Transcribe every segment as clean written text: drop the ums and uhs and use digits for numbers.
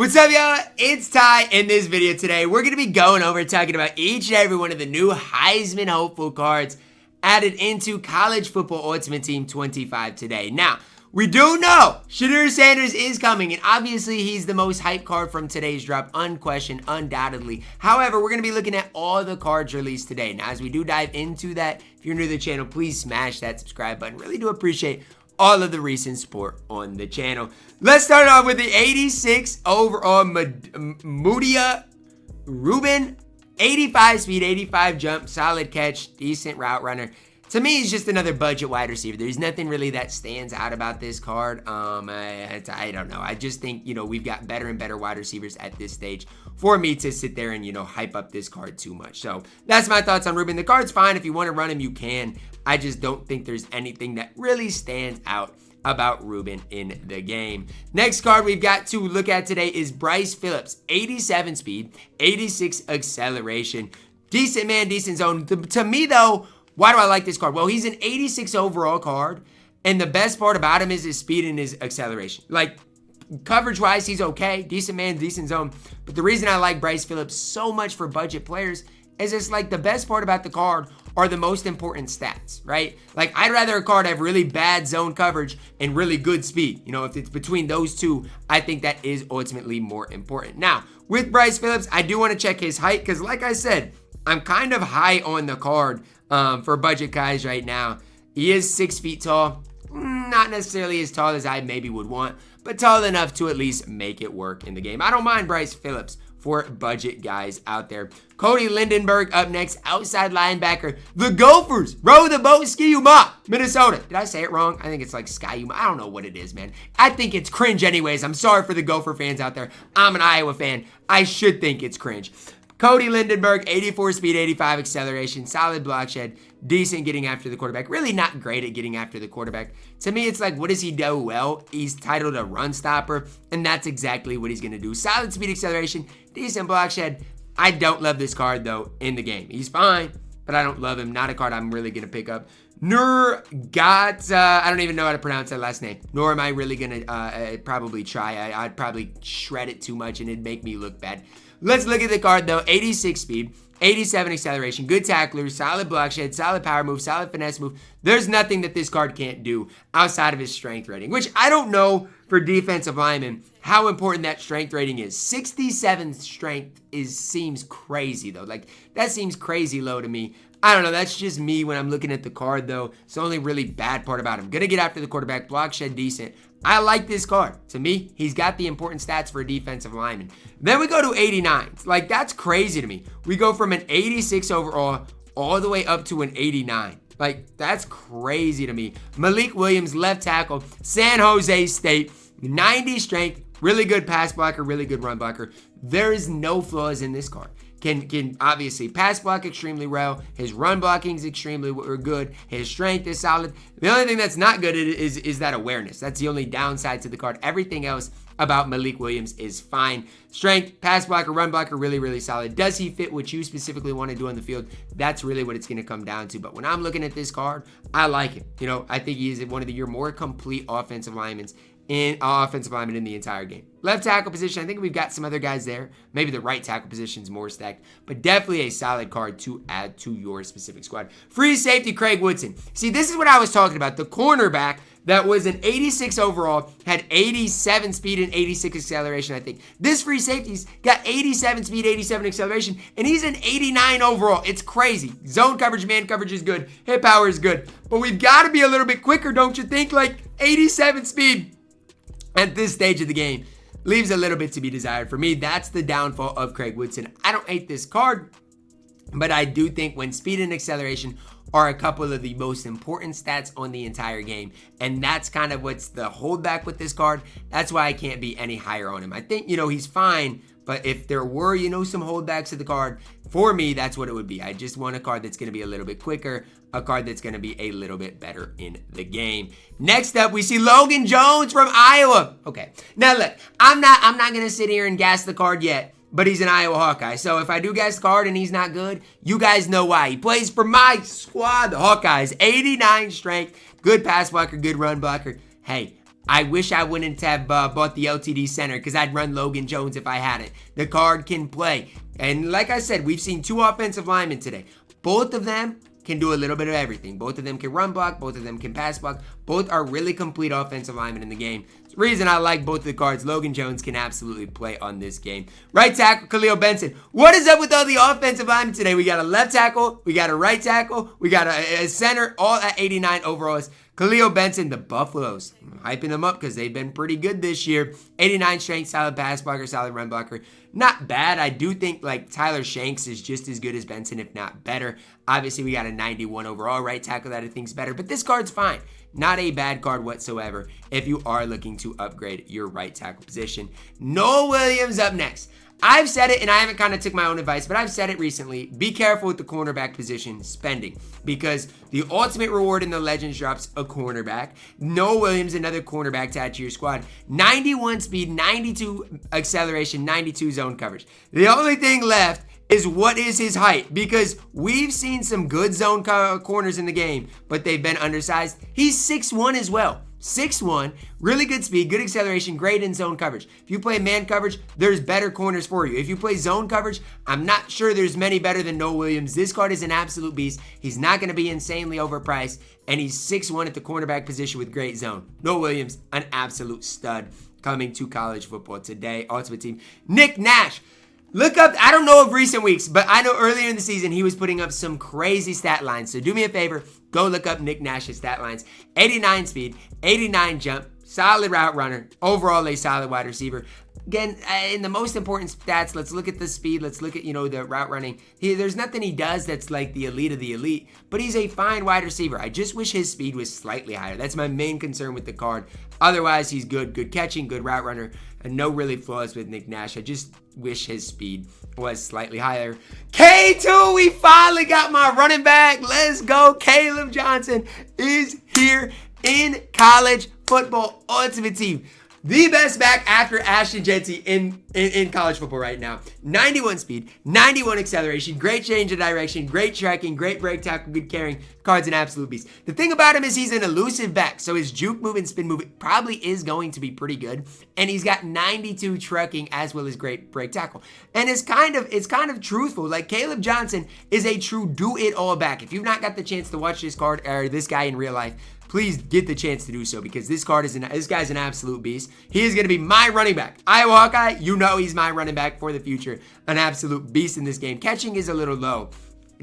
What's up, y'all? It's Ty. In this video today, we're going to be going over talking about each and every one of the new Heisman Hopeful cards added into College Football Ultimate Team 25 today. Now, we do know Shadir Sanders is coming, and obviously he's the most hyped card from today's drop, unquestioned, undoubtedly. However, we're going to be looking at all the cards released today. Now, as we do dive into that, if you're new to the channel, please smash that subscribe button. Really do appreciate all of the recent support on the channel. Let's start off with the 86 overall Mudia Ruben. 85 speed, 85 jump, solid catch, decent route runner. To me, he's just another budget wide receiver. There's nothing really that stands out about this card. I don't know. I just think, we've got better and better wide receivers at this stage for me to sit there and, hype up this card too much. So that's my thoughts on Ruben. The card's fine. If you want to run him, you can. I just don't think there's anything that really stands out about Ruben in the game. Next card we've got to look at today is Bryce Phillips. 87 speed, 86 acceleration. Decent man, decent zone. To me, though, why do I like this card? Well, he's an 86 overall card, and the best part about him is his speed and his acceleration. Like, coverage-wise, he's okay. Decent man, decent zone. But the reason I like Bryce Phillips so much for budget players is it's like the best part about the card are the most important stats, right? Like, I'd rather a card have really bad zone coverage and really good speed. If it's between those two, I think that is ultimately more important. Now, with Bryce Phillips, I do want to check his height because, like I said, I'm kind of high on the card for budget guys right now. He is 6 feet tall. Not necessarily as tall as I maybe would want, but tall enough to at least make it work in the game. I don't mind Bryce Phillips for budget guys out there. Cody Lindemann up next, outside linebacker. The Gophers row the boat, Ski-U-Ma, Minnesota. Did I say it wrong? I think it's like Sky-U-Ma. I don't know what it is, man. I think it's cringe anyways. I'm sorry for the Gopher fans out there. I'm an Iowa fan. I should think it's cringe. Cody Lindemann, 84 speed, 85 acceleration, solid block shed, decent getting after the quarterback. Really not great at getting after the quarterback. To me, it's like, what does he do well? He's titled a run stopper, and that's exactly what he's going to do. Solid speed acceleration, decent block shed. I don't love this card, though, in the game. He's fine, but I don't love him. Not a card I'm really going to pick up. I don't even know how to pronounce that last name. Nor am I really going to probably try. I'd probably shred it too much, and it'd make me look bad. Let's look at the card, though. 86 speed, 87 acceleration, good tackler, solid block shed, solid power move, solid finesse move. There's nothing that this card can't do outside of his strength rating, which I don't know for defensive linemen how important that strength rating is. 67 strength seems crazy, though. Like, that seems crazy low to me. I don't know. That's just me when I'm looking at the card, though. It's the only really bad part about him. Gonna get after the quarterback, block shed decent. I like this card. To me, he's got the important stats for a defensive lineman. Then we go to 89. Like, that's crazy to me. We go from an 86 overall all the way up to an 89. Like, that's crazy to me. Malik Williams, left tackle, San Jose State, 90 strength, really good pass blocker, really good run blocker. There is no flaws in this card. Can obviously pass block extremely well. His run blocking is extremely good. His strength is solid. The only thing that's not good is that awareness. That's the only downside to the card. Everything else about Malik Williams is fine. Strength, pass blocker, run blocker, really, really solid. Does he fit what you specifically want to do on the field? That's really what it's going to come down to. But when I'm looking at this card, I like it. I think he is one of your more complete offensive linemen in the entire game. Left tackle position, I think we've got some other guys there. Maybe the right tackle position is more stacked, but definitely a solid card to add to your specific squad. Free safety, Craig Woodson. See, this is what I was talking about. The cornerback that was an 86 overall, had 87 speed and 86 acceleration, I think. This free safety's got 87 speed, 87 acceleration, and he's an 89 overall. It's crazy. Zone coverage, man coverage is good. Hit power is good. But we've got to be a little bit quicker, don't you think? Like, 87 speed at this stage of the game leaves a little bit to be desired. For me, that's the downfall of Craig Woodson. I don't hate this card, but I do think when speed and acceleration are a couple of the most important stats on the entire game, and that's kind of what's the holdback with this card. That's why I can't be any higher on him. I think, he's fine, but if there were, some holdbacks to the card, for me, that's what it would be. I just want a card that's going to be a little bit quicker, a card that's going to be a little bit better in the game. Next up, we see Logan Jones from Iowa. Okay, now look, I'm not going to sit here and gas the card yet, but he's an Iowa Hawkeye. So if I do gas the card and he's not good, you guys know why. He plays for my squad, the Hawkeyes. 89 strength, good pass blocker, good run blocker. Hey, I wish I wouldn't have bought the LTD center because I'd run Logan Jones if I hadn't. The card can play. And like I said, we've seen 2 offensive linemen today. Both of them can do a little bit of everything. Both of them can run block. Both of them can pass block. Both are really complete offensive linemen in the game. It's the reason I like both of the cards. Logan Jones can absolutely play on this game. Right tackle, Calo Benson. What is up with all the offensive linemen today? We got a left tackle. We got a right tackle. We got a center, all at 89 overalls. Calo Benson, the Buffaloes. I'm hyping them up because they've been pretty good this year. 89 strength, solid pass blocker, solid run blocker. Not bad. I do think like Tyler Shanks is just as good as Benson, if not better. Obviously, we got a 91 overall right tackle that I think is better, but this card's fine. Not a bad card whatsoever if you are looking to upgrade your right tackle position. Nohl Williams up next. I've said it, and I haven't kind of took my own advice, but I've said it recently. Be careful with the cornerback position spending because the ultimate reward in the Legends drops a cornerback. Nohl Williams, another cornerback to add to your squad. 91 speed, 92 acceleration, 92 zone coverage. The only thing left is what is his height, because we've seen some good zone corners in the game, but they've been undersized. He's 6'1" as well. 6'1", really good speed, good acceleration, great in zone coverage. If you play man coverage, there's better corners for you. If you play zone coverage, I'm not sure there's many better than Nohl Williams. This card is an absolute beast. He's not going to be insanely overpriced, and he's 6'1" at the cornerback position with great zone. Nohl Williams, an absolute stud coming to college football today. Ultimate Team. Nick Nash. Look up, I don't know of recent weeks, but I know earlier in the season he was putting up some crazy stat lines. So do me a favor, go look up Nick Nash's stat lines. 89 speed, 89 jump, solid route runner, overall a solid wide receiver. Again, in the most important stats, let's look at the speed. Let's look at, the route running. There's nothing he does that's like the elite of the elite, but he's a fine wide receiver. I just wish his speed was slightly higher. That's my main concern with the card. Otherwise, he's good. Good catching, good route runner, and no really flaws with Nick Nash. I just wish his speed was slightly higher. K2, we finally got my running back. Let's go. Kaleb Johnson is here in college football Ultimate Team. The best back after Ashton Jeanty in college football right now. 91 speed, 91 acceleration, great change of direction, great tracking, great break tackle, good carrying. Card's an absolute beast. The thing about him is he's an elusive back, so his juke move and spin move probably is going to be pretty good. And he's got 92 trucking as well as great break tackle. And it's kind of truthful. Like Kaleb Johnson is a true do-it-all back. If you've not got the chance to watch this card or this guy in real life, please get the chance to do so because this guy's an absolute beast. He is going to be my running back. Iowa Hawkeye, he's my running back for the future. An absolute beast in this game. Catching is a little low.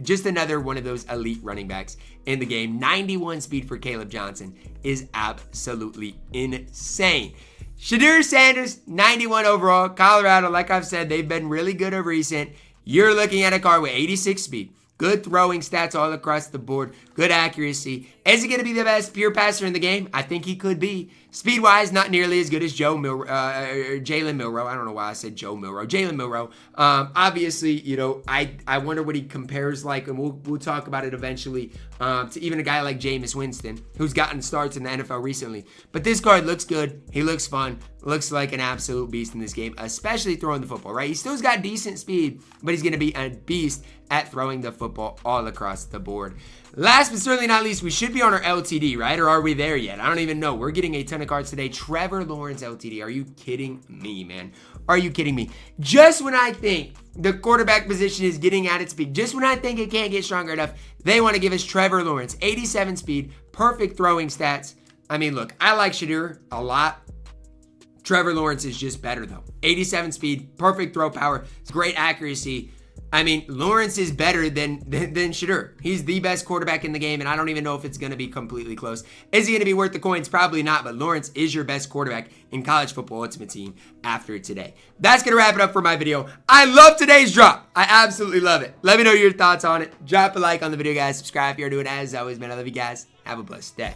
Just another one of those elite running backs in the game. 91 speed for Kaleb Johnson is absolutely insane. Shedeur Sanders, 91 overall. Colorado, like I've said, they've been really good of recent. You're looking at a card with 86 speed. Good throwing stats all across the board. Good accuracy. Is he going to be the best pure passer in the game? I think he could be. Speed-wise, not nearly as good as Jalen Milroe. I don't know why I said Joe Milroe. Jalen Milroe. Obviously, I wonder what he compares like, and we'll talk about it eventually, to even a guy like Jameis Winston, who's gotten starts in the NFL recently. But this card looks good. He looks fun. Looks like an absolute beast in this game, especially throwing the football, right? He still's got decent speed, but he's going to be a beast at throwing the football all across the board. Last but certainly not least, we should be on our LTD, right? Or are we there yet? I don't even know. We're getting a ton of cards today. Trevor Lawrence LTD. Are you kidding me, man? Are you kidding me? Just when I think the quarterback position is getting at its peak, just when I think it can't get stronger enough, they want to give us Trevor Lawrence. 87 speed, perfect throwing stats. I mean, look, I like Shedeur a lot. Trevor Lawrence is just better, though. 87 speed, perfect throw power, it's great accuracy. I mean, Lawrence is better than Shedeur. He's the best quarterback in the game, and I don't even know if it's going to be completely close. Is he going to be worth the coins? Probably not, but Lawrence is your best quarterback in college football Ultimate Team after today. That's going to wrap it up for my video. I love today's drop. I absolutely love it. Let me know your thoughts on it. Drop a like on the video, guys. Subscribe if you're doing it. As always, man, I love you guys. Have a blessed day.